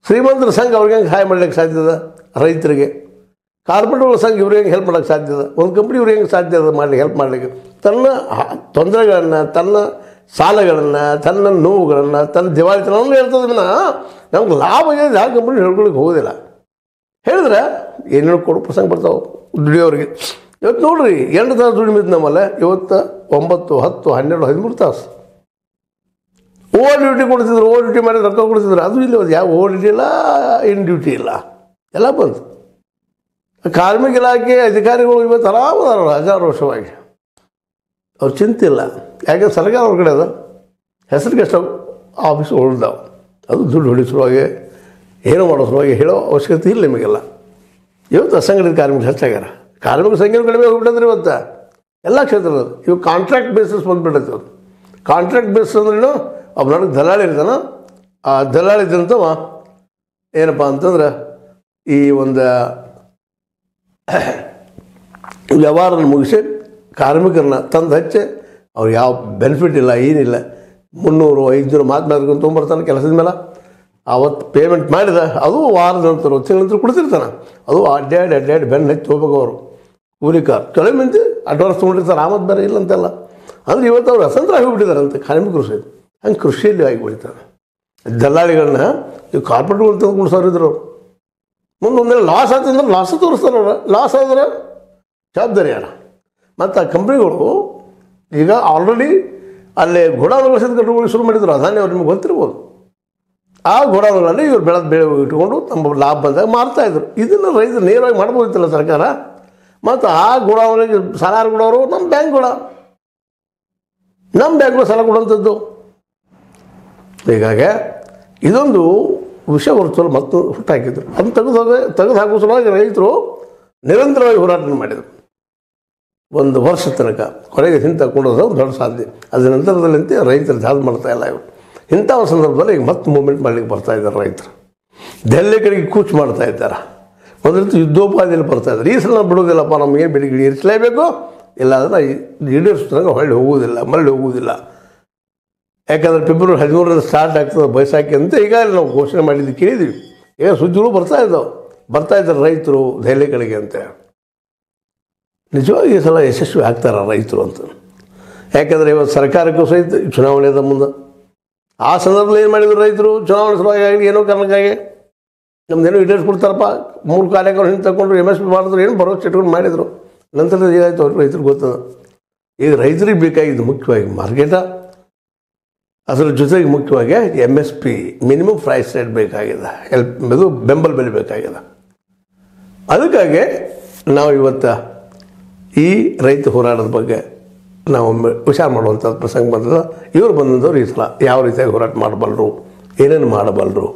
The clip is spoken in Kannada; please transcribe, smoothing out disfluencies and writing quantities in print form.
ಶ್ರೀಮಂತರ ಸಂಘ ಅವ್ರಿಗೆ ಹೆಂಗೆ ಸಹಾಯ ಮಾಡ್ಲಿಕ್ಕೆ ಸಾಧ್ಯದ? ರೈತರಿಗೆ. ಕಾರ್ಪೊರೇಟ್ಗಳ ಸಂಘ ಇವ್ರಿಗೆ ಹೆಂಗೆ ಹೆಲ್ಪ್ ಮಾಡೋಕ್ಕೆ ಸಾಧ್ಯದ? ಒಂದು ಕಂಪ್ನಿ ಇವ್ರಿಗೆ ಹೆಂಗೆ ಸಾಧ್ಯ ಅದ ಮಾಡಲಿಕ್ಕೆ, ಹೆಲ್ಪ್ ಮಾಡಲಿಕ್ಕೆ? ತನ್ನ ತೊಂದರೆಗಳನ್ನು, ತನ್ನ ಸಾಲಗಳನ್ನು, ತನ್ನ ನೋವುಗಳನ್ನು, ತನ್ನ ದಿವಾಳಿತನವನ್ನು ಹೇಳ್ತದೆ ವಿನ ನಮ್ಗೆ ಲಾಭ ಆಗಿದೆ ಯಾವ ಕಂಪ್ನಿ ಹೇಳ್ಕೊಳಿಕ್ಕೆ ಹೋಗೋದಿಲ್ಲ. ಹೇಳಿದ್ರೆ ಏನೇನು ಕೊಡೋ ಪ್ರಸಂಗ ಬರ್ತಾವೆ ದುಡಿಯೋರಿಗೆ. ಇವತ್ತು ನೋಡ್ರಿ 8 ತಾಸು ದುಡಿಮಿದ್ದು ನಮ್ಮಲ್ಲ, ಇವತ್ತು 9, 10, 12, 13 ತಾಸು ಓವರ್ ಡ್ಯೂಟಿ ಕೊಡ್ತಿದ್ರು. ಓವರ್ ಡ್ಯೂಟಿ ಮಾಡಿ ರೊಕ್ಕ ಕೊಡ್ತಿದ್ರು. ಅದು ಇಲ್ಲ, ಯಾವ ಓವರ್ ಡ್ಯೂಟಿ ಇಲ್ಲ, ಇನ್ ಡ್ಯೂಟಿ ಇಲ್ಲ, ಎಲ್ಲ ಬಂತು. ಕಾರ್ಮಿಕ ಇಲಾಖೆ ಅಧಿಕಾರಿಗಳು ಇವತ್ತು ಆರಾಮದಾರಲ್ಲ 1000 ವರ್ಷವಾಗಿ, ಅವ್ರು ಚಿಂತೆ ಇಲ್ಲ. ಯಾಕೆ ಸರ್ಕಾರ ಅವ್ರ ಕಡೆ ಅದ, ಹೆಸರಿಗೆ ಎಷ್ಟು ಆಫೀಸ್ ಉಳಿದಾವೆ. ಅದು ದುಡ್ಡು ಹೊಡಿಸುವಾಗಿ ಏನೋ ಮಾಡೋ ಸಲುವಾಗಿ ಹೇಳೋ ಅವಶ್ಯಕತೆ ಇಲ್ಲ ನಿಮಗೆಲ್ಲ. ಇವತ್ತು ಅಸಂಘಟಿತ ಕಾರ್ಮಿಕರು ಹೆಚ್ಚಾಗ್ಯಾರ. ಕಾರ್ಮಿಕ ಸಂಖ್ಯೆ ಕಡಿಮೆ ಹೋಗ್ಬಿಟ್ಟಂದ್ರೆ ಇವತ್ತು ಎಲ್ಲ ಕ್ಷೇತ್ರದಲ್ಲಿ. ಇವು ಕಾಂಟ್ರಾಕ್ಟ್ ಬೇಸಿಸ್ ಬಂದುಬಿಟ್ಟೈತೆ. ಇವತ್ತು ಕಾಂಟ್ರಾಕ್ಟ್ ಬೇಸಿಸ್ ಅಂದ್ರೇನು, ಒಬ್ಬ ನನಗೆ ದಲ್ಲಾಳಿ ಇರ್ತಾನ, ಆ ದಲ್ಲಾಳಿ ಇದ್ದಂತವ ಏನಪ್ಪ ಅಂತಂದ್ರೆ ಈ ಒಂದು ವ್ಯವಹಾರನ ಮುಗಿಸಿ ಕಾರ್ಮಿಕರನ್ನ ತಂದು ಹಚ್ಚಿ ಅವ್ರು ಯಾವ ಬೆನಿಫಿಟ್ ಇಲ್ಲ, ಏನಿಲ್ಲ, 300, 500 ಮಾತನಾಡ್ಕೊಂಡು ತೊಗೊಂಬರ್ತಾನೆ ಕೆಲಸದ ಮೇಲೆ. ಆವತ್ತು ಪೇಮೆಂಟ್ ಮಾಡಿದ ಅದು ವಾರದ ನಂತರ, ತಿಂಗಳ ನಂತರ ಕೊಡ್ತಿರ್ತಾನೆ. ಅದು ಅಡ್ಡಾಡಿ ಬೆನ್ನು ಹಚ್ಚಿ ಹೋಗ್ಬೇಕು ಅವರು ಕೂಲಿಕಾರ್. ಕೆಲವು ಮಂದಿ ಅಡ್ವಾನ್ಸ್ ತೊಗೊಂಡಿರ್ತಾರೆ, ಆಮದು ಬೇರೆ ಇಲ್ಲ ಅಂತೆಲ್ಲ. ಅಂದರೆ ಇವತ್ತು ಅವ್ರು ಅಸಂತರ ಆಗಿಬಿಟ್ಟಿದಾರಂತೆ ಕಾರ್ಮಿಕರು ಸಹಿತ. ಹಂಗೆ ಕೃಷಿಯಲ್ಲಿ ಆಗಿಬಿಡ್ತಾರೆ. ದಲ್ಲಾಳಿಗಳನ್ನ ಇವು ಕಾರ್ಪೊರೇಟ್ಗಳು ತಂದು ಕೊಡ್ಸೋರಿದ್ರು ಅವರು. ಮುಂದೆ ಒಂದೇನು ಲಾಸ್ ಆಗ್ತಂದ್ರೆ ಲಾಸ್ ತೋರಿಸ್ತಾರೆ ಅವ್ರು. ಲಾಸ್ ಆದರೆ ಜವಾಬ್ದಾರಿ ಯಾರು? ಮತ್ತು ಆ ಕಂಪ್ನಿಗಳು ಈಗ ಆಲ್ರೆಡಿ ಅಲ್ಲಿ ಗೋಡಾನುಗಳ ಸಹಿತ ಕಟ್ಟುಗಳು ಶುರು ಮಾಡಿದ್ರು. ಅದಾನೇ ಅವ್ರು ನಿಮ್ಗೆ ಗೊತ್ತಿರ್ಬೋದು. ಆ ಗೋಡಾನುಗಳಲ್ಲಿ ಇವ್ರು ಬೆಳೆದ ಬೆಳೆ ಇಟ್ಕೊಂಡು ತಮ್ಮ ಲಾಭ ಬಂದಾಗ ಮಾರ್ತಾಯಿದ್ರು. ಇದನ್ನು ರೈತರು ನೇರವಾಗಿ ಮಾಡ್ಬೋದಿತ್ತಲ್ಲ ಸರ್ಕಾರ. ಮತ್ತು ಆ ಗೋಡಾನುಗಳಿಗೆ ಸಾಲ ಕೊಡೋರು ನಮ್ಮ ಬ್ಯಾಂಕ್ಗಳು ಸಾಲ ಕೊಡುವಂಥದ್ದು. ಹೀಗಾಗಿ ಇದೊಂದು ವಿಷಯ ವರ್ತುವಲ್ಲಿ ಮತ್ತು ಹುಟ್ಟಾಕಿದ್ರು. ಅದನ್ನು ತೆಗೆದು ಹಾಕುವ ಸಲುವಾಗಿ ರೈತರು ನಿರಂತರವಾಗಿ ಹೋರಾಟ ಮಾಡಿದರು. 1 ವರ್ಷ ತನಕ ಕೊನೆಗೆ ಹಿಂತಕ್ಕೊಂಡೋದು ದೊಡ್ಡ ಸಾಧ್ಯ. ಅದರ ನಂತರದಲ್ಲಂತೆ ರೈತರು ಜಾದು ಮಾಡ್ತಾಯಿಲ್ಲ. ಇವರು ಇಂಥ ಒಂದು ಸಂದರ್ಭದಲ್ಲಿ ಈಗ ಮತ್ತೆ ಮೂವ್ಮೆಂಟ್ ಮಾಡಲಿಕ್ಕೆ ಬರ್ತಾಯಿದ್ದಾರೆ ರೈತರು. ದೆಹಲಿ ಕಡೆಗೆ ಕೂಚ್ ಮಾಡ್ತಾ ಇದ್ದಾರೆ. ಒಂದು ರೀತಿ ಯುದ್ಧೋಪಾದಿಯಲ್ಲಿ ಬರ್ತಾಯಿದ್ದಾರೆ. ಈ ಸಲ ಬಿಡೋದಿಲ್ಲಪ್ಪ, ನಮಗೇನು ಬೆಳೆಗಳು ಇರಿಸಲೇಬೇಕು, ಇಲ್ಲಾಂದ್ರೆ ಈಡೇರಿಸಿದಾಗ ಹೊಳ್ಳಿ ಹೋಗುವುದಿಲ್ಲ, ಮರಳಿ ಹೋಗುವುದಿಲ್ಲ. ಯಾಕಂದರೆ ಫೆಬ್ರವರಿ 13 ಸ್ಟಾರ್ಟ್ ಆಗ್ತದೆ ಬೈಸಾಖಿ ಅಂತ ಈಗಾಗಲೇ ನಾವು ಘೋಷಣೆ ಮಾಡಿದ್ದು ಕೇಳಿದ್ವಿ. ಈಗ ಸುದ್ದಿಗಳು ಬರ್ತಾಯಿದ್ದಾರೆ ರೈತರು ದೆಹಲಿ ಕಡೆಗೆ ಅಂತ. ನಿಜವಾಗಿ ಈ ಸಲ ಯಶಸ್ವಿ ಆಗ್ತಾರೆ ರೈತರು ಅಂತ. ಯಾಕಂದರೆ ಇವತ್ತು ಸರ್ಕಾರಕ್ಕೂ ಸಹಿತ ಚುನಾವಣೆ ಅದ ಮುಂದೆ. ಆ ಸಂದರ್ಭದಲ್ಲಿ ಏನು ಮಾಡಿದ್ರು ರೈತರು? ಚುನಾವಣೆ ಸಲುವಾಗಿ ಏನೋ ಕಾರಣಕ್ಕಾಗಿ ನಮ್ದೇನೋ ಈಡೇರಿಸ್ಕೊಡ್ತಾರಪ್ಪ, 3 ಕಾರ್ಯಗಳು ಹಿಂದೆ ತಗೊಂಡ್ರು, MSP ಮಾಡಿದ್ರು, ಏನು ಭರವಸೆ ಇಟ್ಕೊಂಡು ಮಾಡಿದರು. ನಂತರ ಏನಾಯಿತು ಅವ್ರಿಗೆ ರೈತರಿಗೆ ಗೊತ್ತದ. ಈಗ ರೈತರಿಗೆ ಬೇಕಾಗಿದ್ದು ಮುಖ್ಯವಾಗಿ ಮಾರ್ಕೆಟ, ಅದರ ಜೊತೆಗೆ ಮುಖ್ಯವಾಗಿ MSP ಮಿನಿಮಮ್ ಪ್ರೈಸ್ ರೇಟ್ ಬೇಕಾಗಿದೆ, ಇದು ಬೆಂಬಲ ಬೆಲೆ ಬೇಕಾಗಿದೆ. ಅದಕ್ಕಾಗಿ ನಾವು ಇವತ್ತು ಈ ರೈತ ಹೋರಾಟದ ಬಗ್ಗೆ ನಾವು ವಿಚಾರ ಮಾಡುವಂಥ ಪ್ರಸಂಗ ಬಂದದ. ಇವರು ಬಂದಂಥವ್ರು ಈ ಸಲ ಯಾವ ರೀತಿಯಾಗಿ ಹೋರಾಟ ಮಾಡಬಲ್ಲರು, ಏನೇನು ಮಾಡಬಲ್ಲರು